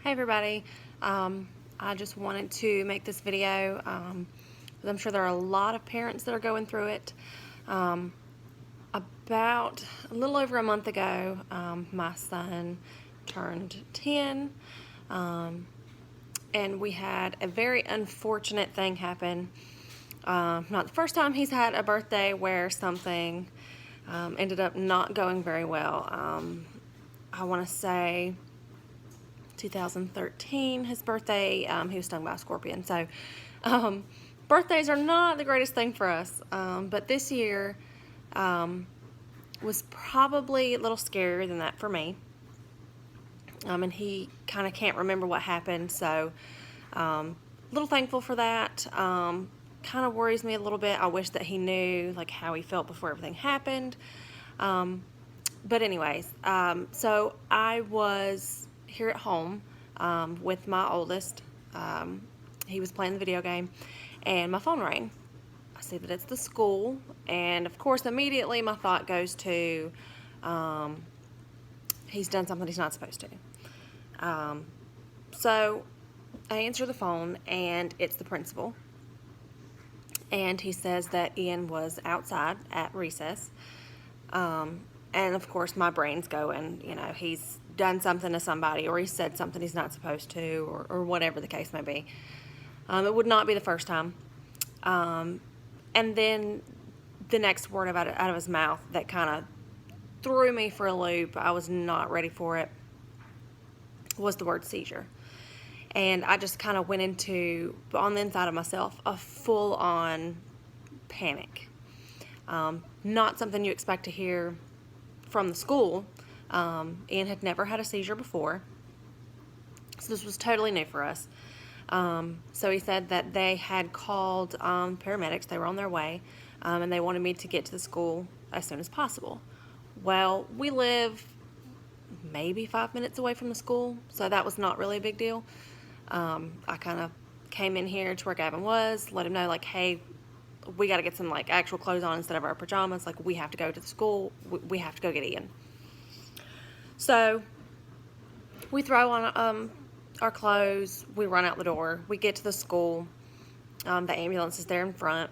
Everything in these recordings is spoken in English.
Hey everybody, I just wanted to make this video. I'm sure there are a lot of parents that are going through it. About a little over a month ago, my son turned 10, and we had a very unfortunate thing happen. Not the first time he's had a birthday where something ended up not going very well. I want to say 2013, his birthday, he was stung by a scorpion. So birthdays are not the greatest thing for us, but this year was probably a little scarier than that for me. And he kind of can't remember what happened, so a little thankful for that. Kind of worries me a little bit. I wish that he knew like how he felt before everything happened. But anyways, so I was here at home with my oldest. He was playing the video game, and my phone rang. I see that it's the school, and of course immediately my thought goes to he's done something he's not supposed to. So I answer the phone, and it's the principal, and he says that Ian was outside at recess. And of course my brain's going, he's done something to somebody, or he said something he's not supposed to, or whatever the case may be. It would not be the first time. And then the next word out of his mouth that kind of threw me for a loop, I was not ready for it, was the word seizure. And I just kind of went into, on the inside of myself, a full-on panic. Not something you expect to hear from the school. Ian had never had a seizure before, so this was totally new for us. So he said that they had called paramedics. They were on their way, and they wanted me to get to the school as soon as possible. Well, we live maybe 5 minutes away from the school, so that was not really a big deal. I kind of came in here to where Gavin was, let him know, like, hey, we got to get some like actual clothes on instead of our pajamas. Like, we have to go to the school. We have to go get Ian. So we throw on our clothes. We run out the door. We get to the school. The ambulance is there in front.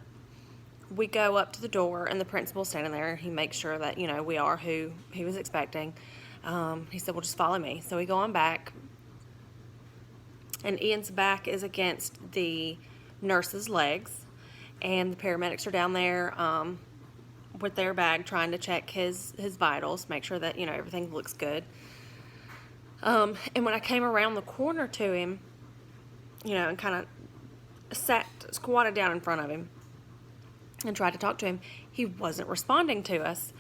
We go up to the door, and the principal's standing there. He makes sure that we are who he was expecting. He said, "Well, just follow me." So we go on back, and Ian's back is against the nurse's legs. And the paramedics are down there with their bag trying to check his vitals, make sure that, everything looks good. And when I came around the corner to him, and kind of squatted down in front of him and tried to talk to him, he wasn't responding to us.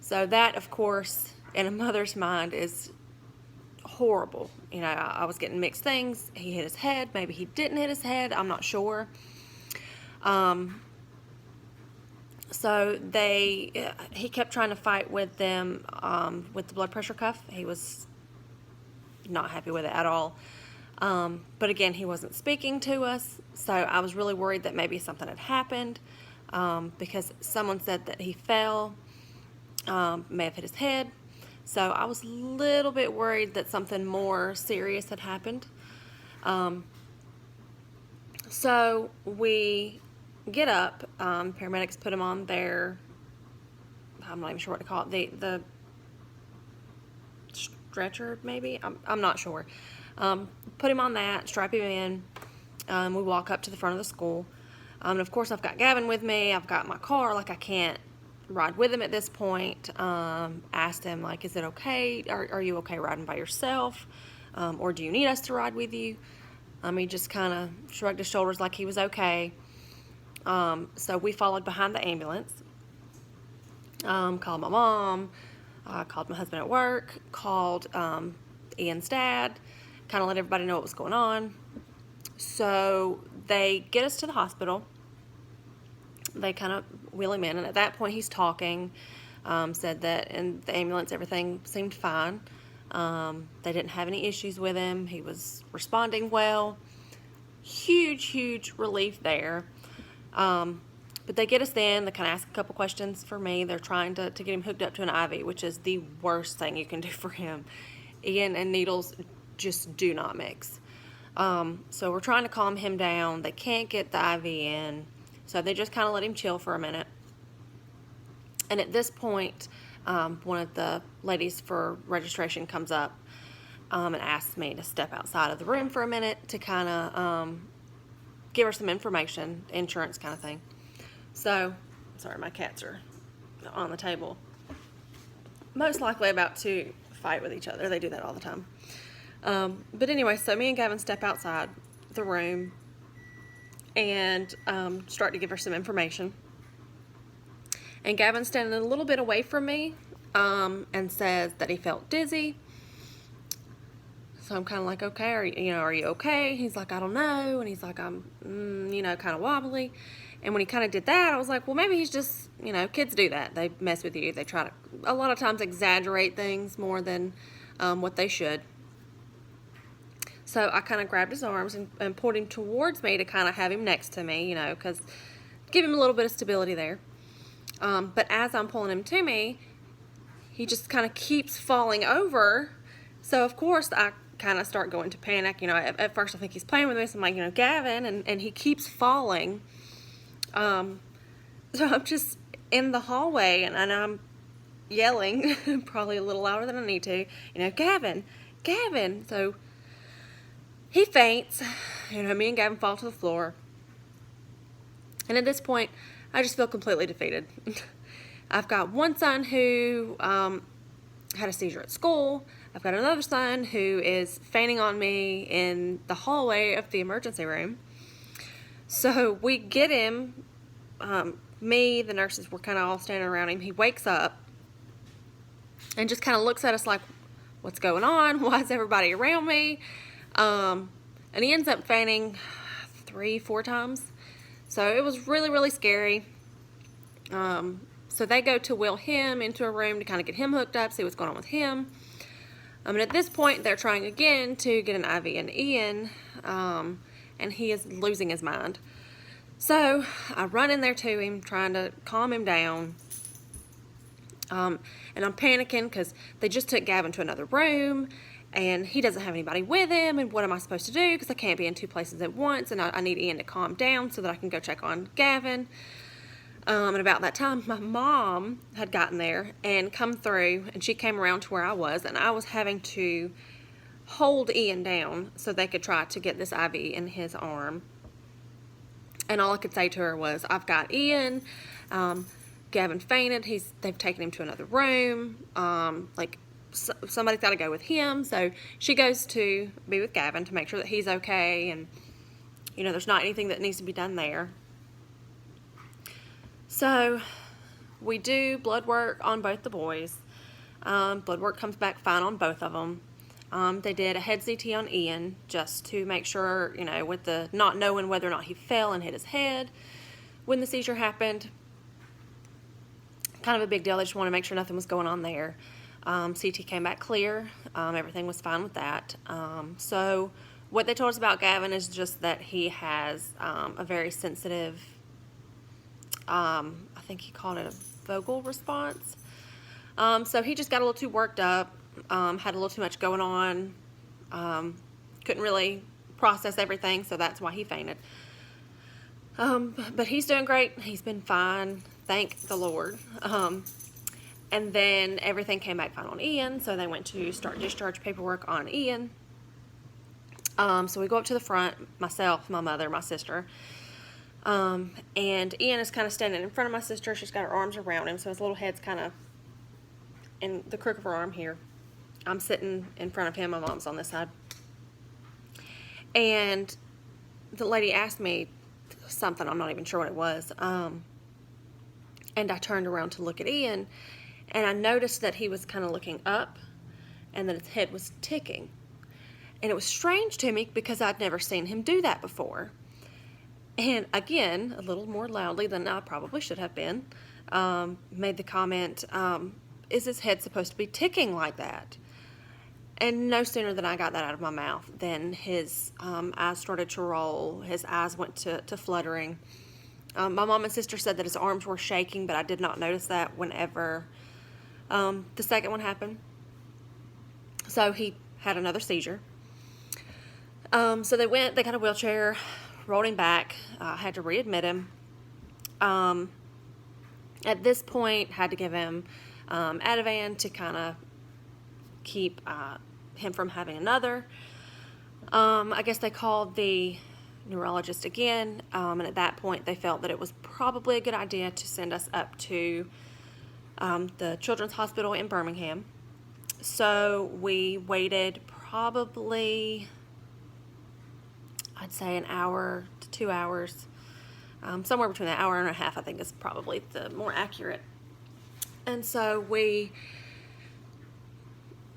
So that, of course, in a mother's mind is horrible. I was getting mixed things. He hit his head. Maybe he didn't hit his head. I'm not sure. So he kept trying to fight with them, with the blood pressure cuff. He was not happy with it at all. But again, he wasn't speaking to us. So I was really worried that maybe something had happened, because someone said that he fell, may have hit his head. So I was a little bit worried that something more serious had happened. So we get up, paramedics put him on their, I'm not even sure what to call it, the stretcher maybe, I'm not sure. Put him on that, strap him in, we walk up to the front of the school, and of course I've got Gavin with me, I've got my car, like I can't ride with him at this point. Asked him, like, is it okay, are you okay riding by yourself, or do you need us to ride with you? He just kind of shrugged his shoulders like he was okay. So we followed behind the ambulance, called my mom, called my husband at work, called Ian's dad, kind of let everybody know what was going on. So they get us to the hospital. They kind of wheel him in, and at that point he's talking, said that in the ambulance everything seemed fine. They didn't have any issues with him. He was responding well. Huge relief there. But they get us in. They kind of ask a couple questions for me. They're trying to get him hooked up to an IV, which is the worst thing you can do for him. Ian and needles just do not mix. So we're trying to calm him down. They can't get the IV in, so they just kind of let him chill for a minute. And at this point, one of the ladies for registration comes up and asks me to step outside of the room for a minute to kind of give her some information, insurance kind of thing. So, sorry, my cats are on the table. Most likely about to fight with each other. They do that all the time. But anyway, so me and Gavin step outside the room and start to give her some information. And Gavin's standing a little bit away from me and says that he felt dizzy. So I'm kind of like, okay, are you okay? He's like, I don't know. And he's like, I'm, kind of wobbly. And when he kind of did that, I was like, well, maybe he's just, kids do that. They mess with you. They try to, a lot of times, exaggerate things more than what they should. So I kind of grabbed his arms and pulled him towards me to kind of have him next to me, because give him a little bit of stability there. But as I'm pulling him to me, he just kind of keeps falling over. So, of course, I kind of start going to panic. At first I think he's playing with me. So I'm like, Gavin, and he keeps falling. So I'm just in the hallway and I'm yelling, probably a little louder than I need to, Gavin. So he faints. Me and Gavin fall to the floor. And at this point, I just feel completely defeated. I've got one son who had a seizure at school. I've got another son who is fainting on me in the hallway of the emergency room. So we get him, me, the nurses, were kind of all standing around him. He wakes up and just kind of looks at us like, what's going on? Why is everybody around me? And he ends up fainting 3-4 times. So it was really, really scary. So they go to wheel him into a room to kind of get him hooked up, see what's going on with him. And at this point, they're trying again to get an IV in Ian, and he is losing his mind. So I run in there to him, trying to calm him down. And I'm panicking because they just took Gavin to another room, and he doesn't have anybody with him, and what am I supposed to do? Because I can't be in 2 places at once, and I need Ian to calm down so that I can go check on Gavin. And about that time, my mom had gotten there and come through, and she came around to where I was, and I was having to hold Ian down so they could try to get this IV in his arm. And all I could say to her was, I've got Ian. Gavin fainted. They've taken him to another room. Somebody's got to go with him. So she goes to be with Gavin to make sure that he's okay, and there's not anything that needs to be done there. So we do blood work on both the boys. Blood work comes back fine on both of them. They did a head CT on Ian just to make sure, with the not knowing whether or not he fell and hit his head when the seizure happened. Kind of a big deal. They just want to make sure nothing was going on there. CT came back clear. Everything was fine with that. So what they told us about Gavin is just that he has a very sensitive, I think he called it a vocal response. So he just got a little too worked up, had a little too much going on, couldn't really process everything, so that's why he fainted. But he's doing great. He's been fine, thank the Lord. And then everything came back fine on Ian, so they went to start discharge paperwork on Ian. So we go up to the front, myself, my mother, my sister. And Ian is kind of standing in front of my sister. She's got her arms around him, so his little head's kind of in the crook of her arm here. I'm sitting in front of him. My mom's on this side. And the lady asked me something. I'm not even sure what it was. And I turned around to look at Ian, and I noticed that he was kind of looking up and that his head was ticking. And it was strange to me because I'd never seen him do that before. And again, a little more loudly than I probably should have been, made the comment, is his head supposed to be ticking like that? And no sooner than I got that out of my mouth than his eyes started to roll. His eyes went to fluttering. My mom and sister said that his arms were shaking, but I did not notice that whenever the second one happened. So he had another seizure. So they got a wheelchair, rolled him back, had to readmit him. At this point, had to give him Ativan to kind of keep him from having another. I guess they called the neurologist again, and at that point they felt that it was probably a good idea to send us up to the Children's Hospital in Birmingham. So we waited probably, I'd say, an hour to 2 hours. Somewhere between an hour and a half, I think, is probably the more accurate. And so we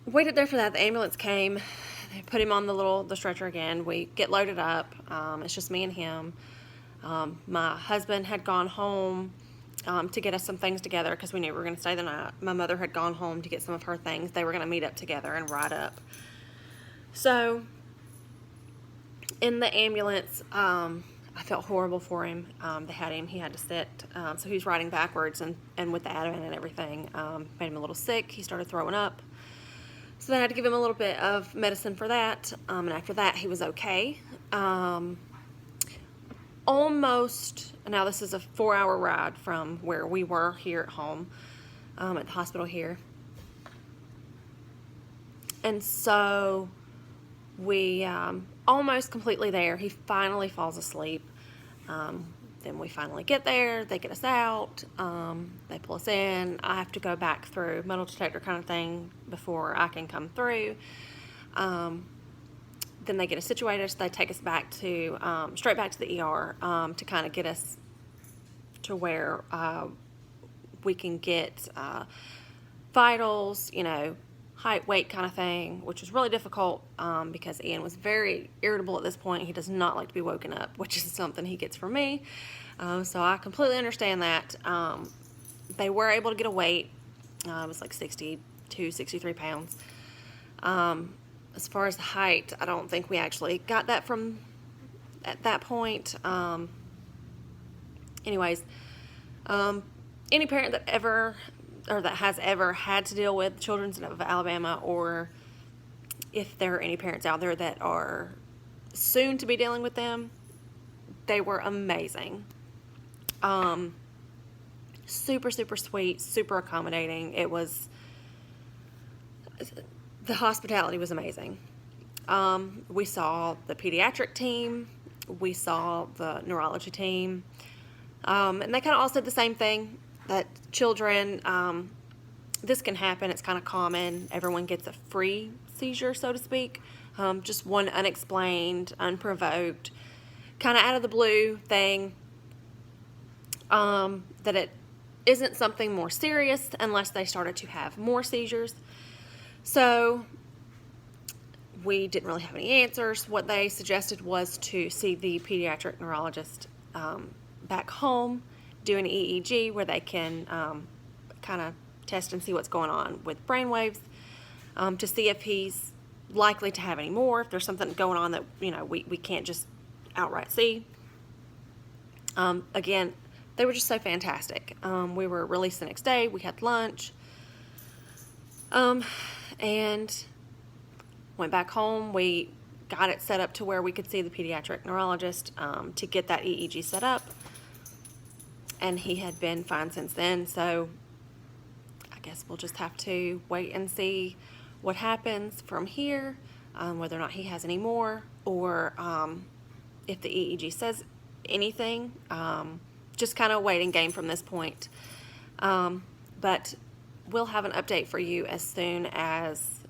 waited there for that. The ambulance came. They put him on the stretcher again. We get loaded up. It's just me and him. My husband had gone home to get us some things together because we knew we were going to stay the night. My mother had gone home to get some of her things. They were going to meet up together and ride up. So in the ambulance, I felt horrible for him. They had him, he had to sit, so he was riding backwards, and with the Ativan and everything, made him a little sick. He started throwing up. So they had to give him a little bit of medicine for that, and after that he was okay. Almost, now this is a 4-hour ride from where we were here at home, at the hospital here. And so we almost completely there. He finally falls asleep. Then we finally get there. They get us out. They pull us in. I have to go back through metal detector kind of thing before I can come through. Then they get us situated. So they take us back to straight back to the ER to kind of get us to where we can get vitals, height, weight kind of thing, which was really difficult because Ian was very irritable at this point. He does not like to be woken up, which is something he gets from me. So I completely understand that. They were able to get a weight. It was like 62, 63 pounds. As far as the height, I don't think we actually got that from at that point. Anyways, any parent that has ever had to deal with children of Alabama, or if there are any parents out there that are soon to be dealing with them, they were amazing. Super, super sweet, super accommodating. The hospitality was amazing. We saw the pediatric team, we saw the neurology team, and they kind of all said the same thing, that children, this can happen, it's kind of common. Everyone gets a free seizure, so to speak, just one unexplained, unprovoked, kind of out of the blue thing, that it isn't something more serious unless they started to have more seizures. So we didn't really have any answers. What they suggested was to see the pediatric neurologist back home, do an EEG where they can kind of test and see what's going on with brainwaves, to see if he's likely to have any more, if there's something going on that we can't just outright see. Again, they were just so fantastic. We were released the next day. We had lunch, and went back home. We got it set up to where we could see the pediatric neurologist to get that EEG set up, and he had been fine since then. So I guess we'll just have to wait and see what happens from here, whether or not he has any more, or if the EEG says anything. Just kind of waiting game from this point. But we'll have an update for you as soon as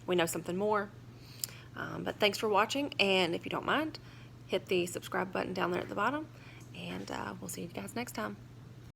we know something more. But thanks for watching, and if you don't mind, hit the subscribe button down there at the bottom, and we'll see you guys next time.